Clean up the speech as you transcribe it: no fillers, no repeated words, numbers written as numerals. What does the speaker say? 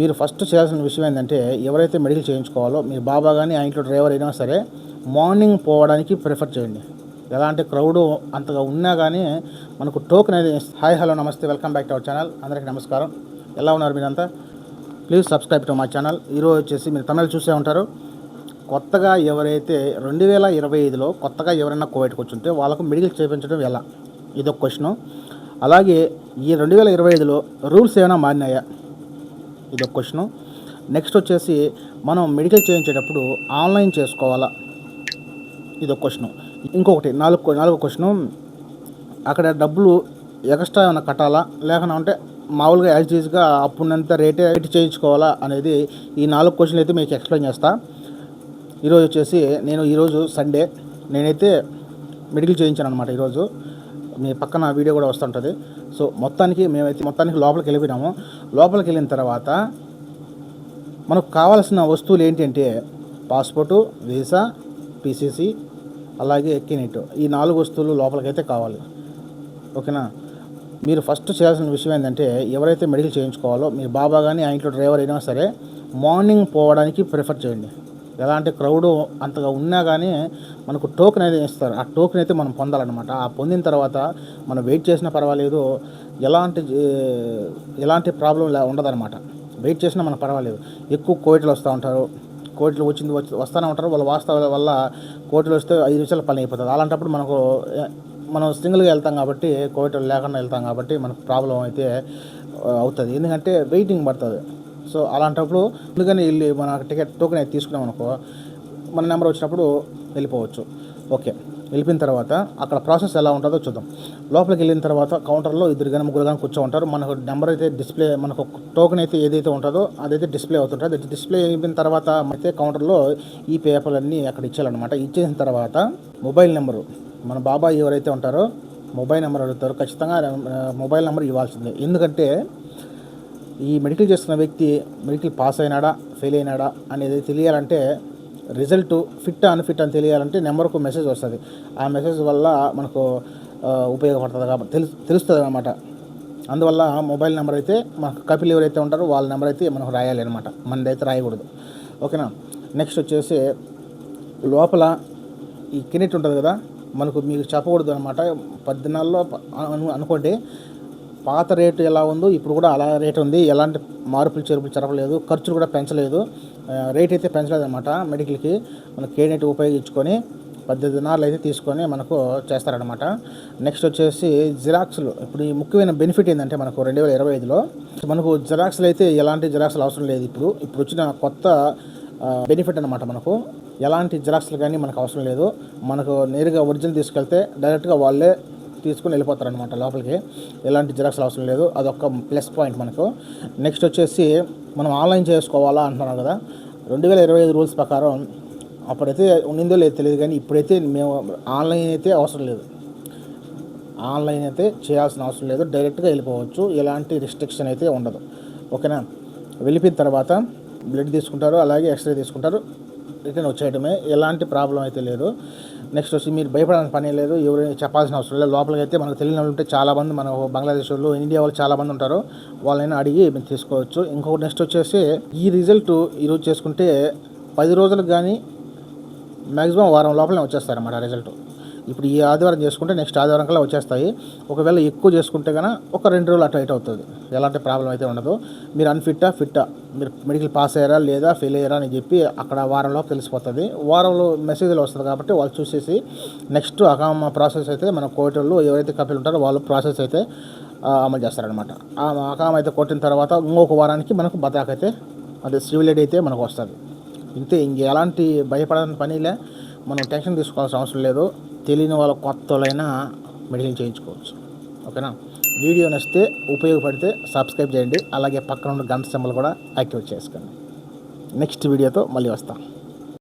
మీరు ఫస్ట్ చేయాల్సిన విషయం ఏంటంటే, ఎవరైతే మెడికల్ చేయించుకోవాలో మీ బాబా కానీ ఆ ఇంట్లో డ్రైవర్ అయినా సరే మార్నింగ్ పోవడానికి ప్రిఫర్ చేయండి. ఎలాంటి క్రౌడు అంతగా ఉన్నా కానీ మనకు టోకెన్ అనేది హాయ్ హలో నమస్తే welcome back to our channel. అందరికీ నమస్కారం. ఎలా ఉన్నారు మీరంతా? Please subscribe to my channel. ఈరోజు వచ్చేసి మీరు తమిళ చూసే ఉంటారు. కొత్తగా ఎవరైతే 2025లో కొత్తగా ఎవరైనా కోవిడ్కి వచ్చుంటే వాళ్ళకు మెడికల్ చేయించడం ఎలా, ఇదొక క్వశ్చను. అలాగే ఈ 2025లో రూల్స్ ఏమైనా మారినాయా, ఇదొక క్వశ్చను. నెక్స్ట్ వచ్చేసి మనం మెడికల్ చేయించేటప్పుడు ఆన్లైన్ చేసుకోవాలా, ఇదొక క్వశ్చను. ఇంకొకటి నాలుగో క్వశ్చను, అక్కడ డబ్బులు ఎక్స్ట్రా ఏమైనా కట్టాలా లేకుండా ఉంటే మామూలుగా యాజ్ ఈజ్గా అప్పుడున్నంత రేట్ చేయించుకోవాలా అనేది ఈ 4 క్వశ్చన్లు అయితే మీకు ఎక్స్ప్లెయిన్ చేస్తా. ఈరోజు వచ్చేసి ఈరోజు సండే నేనైతే మెడికల్ చేయించాను అనమాట. ఈరోజు మీ పక్కన వీడియో కూడా వస్తుంటుంది. సో మొత్తానికి లోపలికి వెళ్ళిపోయినాము. లోపలికి వెళ్ళిన తర్వాత మనకు కావాల్సిన వస్తువులు ఏంటంటే పాస్పోర్టు, వీసా, పీసీసీ, అలాగే కినిట్, ఈ 4 వస్తువులు లోపలికైతే కావాలి. ఓకేనా? మీరు ఫస్ట్ చేయాల్సిన విషయం ఏంటంటే, ఎవరైతే మెడికల్ చేయించుకోవాలో మీ బాబా కానీ ఆ ఇంట్లో డ్రైవర్ అయినా సరే మార్నింగ్ పోవడానికి ప్రిఫర్ చేయండి. ఎలాంటి క్రౌడు అంతగా ఉన్నా కానీ మనకు టోకెన్ అయితే ఇస్తారు. ఆ టోకెన్ అయితే మనం పొందాలన్నమాట. ఆ పొందిన తర్వాత మనం వెయిట్ చేసినా పర్వాలేదు, ఎలాంటి ప్రాబ్లం ఉండదన్నమాట. వెయిట్ చేసినా మనకు పర్వాలేదు. ఎక్కువ కోవిడ్లు వస్తూ ఉంటారు, కోవిడ్లు వస్తూనే ఉంటారు. వాళ్ళ వాస్తవాల వల్ల కోవిడ్లు వస్తే 5 నిమిషాల పని అయిపోతుంది. అలాంటప్పుడు మనం సింగిల్గా వెళ్తాం కాబట్టి, కోవిడ్ లేకుండా వెళ్తాం కాబట్టి మనకు ప్రాబ్లం అయితే అవుతుంది. ఎందుకంటే వెయిటింగ్ పడుతుంది. సో అలాంటప్పుడు ముందుగానే వెళ్ళి మన టోకెన్ అయితే తీసుకున్నాం అనుకో, మన నెంబర్ వచ్చినప్పుడు వెళ్ళిపోవచ్చు. ఓకే, వెళ్ళిపోయిన తర్వాత అక్కడ ప్రాసెస్ ఎలా ఉంటుందో చూద్దాం. లోపలికి వెళ్ళిన తర్వాత కౌంటర్లో 2 కానీ 3 కానీ కూర్చో ఉంటారు. మనకు నెంబర్ అయితే డిస్ప్లే, మనకు టోకెన్ అయితే ఏదైతే ఉంటుందో అదైతే డిస్ప్లే అవుతుంటుంది. డిస్ప్లే అయిపోయిన తర్వాత అయితే కౌంటర్లో ఈ పేపర్లన్నీ అక్కడ ఇచ్చేయాలన్నమాట. ఇచ్చేసిన తర్వాత మొబైల్ నెంబరు, మన బాబాయ్ ఎవరైతే ఉంటారో మొబైల్ నెంబర్ అడుగుతారు. ఖచ్చితంగా మొబైల్ నెంబర్ ఇవ్వాల్సిందే. ఎందుకంటే ఈ మెడికల్ చేస్తున్న వ్యక్తి మెడికల్ పాస్ అయినాడా ఫెయిల్ అయినాడా అనేది తెలియాలంటే, రిజల్ట్ ఫిట్ అన్ఫిట్ అని తెలియాలంటే నెంబర్కు మెసేజ్ వస్తుంది. ఆ మెసేజ్ వల్ల మనకు ఉపయోగపడుతుంది కాబట్టి తెలుస్తుంది అనమాట. అందువల్ల మొబైల్ నెంబర్ అయితే మనకు కపిల్ ఎవరైతే ఉంటారో వాళ్ళ నెంబర్ అయితే మనకు రాయాలి అనమాట. మనదైతే రాయకూడదు. ఓకేనా? నెక్స్ట్ వచ్చేసి లోపల ఈ కినిట్ ఉంటుంది కదా, మీకు చెప్పకూడదు అనమాట. 10 దినాల్లో అనుకోండి, పాత రేటు ఎలా ఉందో ఇప్పుడు కూడా అలా రేట్ ఉంది. ఎలాంటి మార్పులు చేర్పులు జరగలేదు. ఖర్చులు కూడా పెంచలేదు. రేట్ అయితే పెంచలేదు అనమాట. మెడికల్కి మనకు కేనెట్ ఉపయోగించుకొని 18 దినాలు అయితే తీసుకొని మనకు చేస్తారనమాట. నెక్స్ట్ వచ్చేసి జిరాక్స్లు. ఇప్పుడు ఈ ముఖ్యమైన బెనిఫిట్ ఏంటంటే, మనకు 2025లో మనకు జిరాక్స్లు అయితే ఎలాంటి జిరాక్స్లు అవసరం లేదు. ఇప్పుడు వచ్చిన కొత్త బెనిఫిట్ అనమాట. మనకు ఎలాంటి జిరాక్స్లు కానీ మనకు అవసరం లేదు. మనకు నేరుగా ఒరిజినల్ తీసుకెళ్తే డైరెక్ట్గా వాళ్ళే తీసుకుని వెళ్ళిపోతారనమాట లోపలికి. ఎలాంటి జిరాక్స్లు అవసరం లేదు. అదొక ప్లస్ పాయింట్ మనకు. నెక్స్ట్ వచ్చేసి మనం ఆన్లైన్ చేసుకోవాలా అంటున్నాం కదా. 2025 రూల్స్ ప్రకారం అప్పుడైతే ఉండిందో లేదో తెలియదు, కానీ ఇప్పుడైతే మేము ఆన్లైన్ అయితే అవసరం లేదు. ఆన్లైన్ అయితే చేయాల్సిన అవసరం లేదు. డైరెక్ట్గా వెళ్ళిపోవచ్చు. ఎలాంటి రిస్ట్రిక్షన్ అయితే ఉండదు. ఓకేనా? వెళ్ళిపోయిన తర్వాత బ్లడ్ తీసుకుంటారు, అలాగే ఎక్స్రే తీసుకుంటారు, రిటర్న్ వచ్చేయడమే. ఎలాంటి ప్రాబ్లం అయితే లేదు. నెక్స్ట్ వచ్చి మీరు భయపడాల్సిన పని లేదు. ఎవరైనా చెప్పాల్సిన అవసరం లేదు. లోపలికి అయితే మనకు తెలియని వాళ్ళు ఉంటే చాలామంది, మన బంగ్లాదేశ్ వాళ్ళు, ఇండియా వాళ్ళు చాలామంది ఉంటారు. వాళ్ళైనా అడిగి మేము తీసుకోవచ్చు. ఇంకొకటి నెక్స్ట్ వచ్చేసి ఈ రిజల్ట్ ఈరోజు చేసుకుంటే 10 రోజులకు కానీ మ్యాక్సిమం వారం లోపలనే వచ్చేస్తారన్నమాట రిజల్ట్. ఇప్పుడు ఈ ఆదివారం చేసుకుంటే నెక్స్ట్ ఆదివారం కల్లా వచ్చేస్తాయి. ఒకవేళ ఎక్కువ చేసుకుంటే కన్నా ఒక 2 రోజులు అటు ఇటు అవుతుంది. ఎలాంటి ప్రాబ్లం అయితే ఉండదు. మీరు అన్ఫిట్టా ఫిట్టా, మీరు మెడికల్ పాస్ అయ్యారా లేదా ఫెయిల్ అయ్యారా అని చెప్పి అక్కడ వారంలో తెలిసిపోతుంది. వారంలో మెసేజ్లు వస్తుంది కాబట్టి వాళ్ళు చూసేసి నెక్స్ట్ అకామ ప్రాసెస్ అయితే మన కోర్టుల్లో ఎవరైతే కపిల్ ఉంటారో వాళ్ళు ప్రాసెస్ అయితే అమలు చేస్తారనమాట. ఆ అకామ అయితే కొట్టిన తర్వాత ఇంకొక వారానికి మనకు బతాక్ అయితే, అదే సివిల్ అయితే మనకు వస్తుంది. ఇంతే. ఎలాంటి భయపడాల్సిన పనిలే. మనం టెన్షన్ తీసుకోవాల్సిన అవసరం లేదు. తెలియని వాళ్ళ కొత్తలైనా మెడిసిన్ చేయించుకోవచ్చు. ఓకేనా? వీడియో నచ్చితే ఉపయోగపడితే సబ్స్క్రైబ్ చేయండి. అలాగే పక్కన ఉన్న గంట సింబల్ కూడా యాక్టివేట్ చేసుకోండి. నెక్స్ట్ వీడియోతో మళ్ళీ వస్తాం.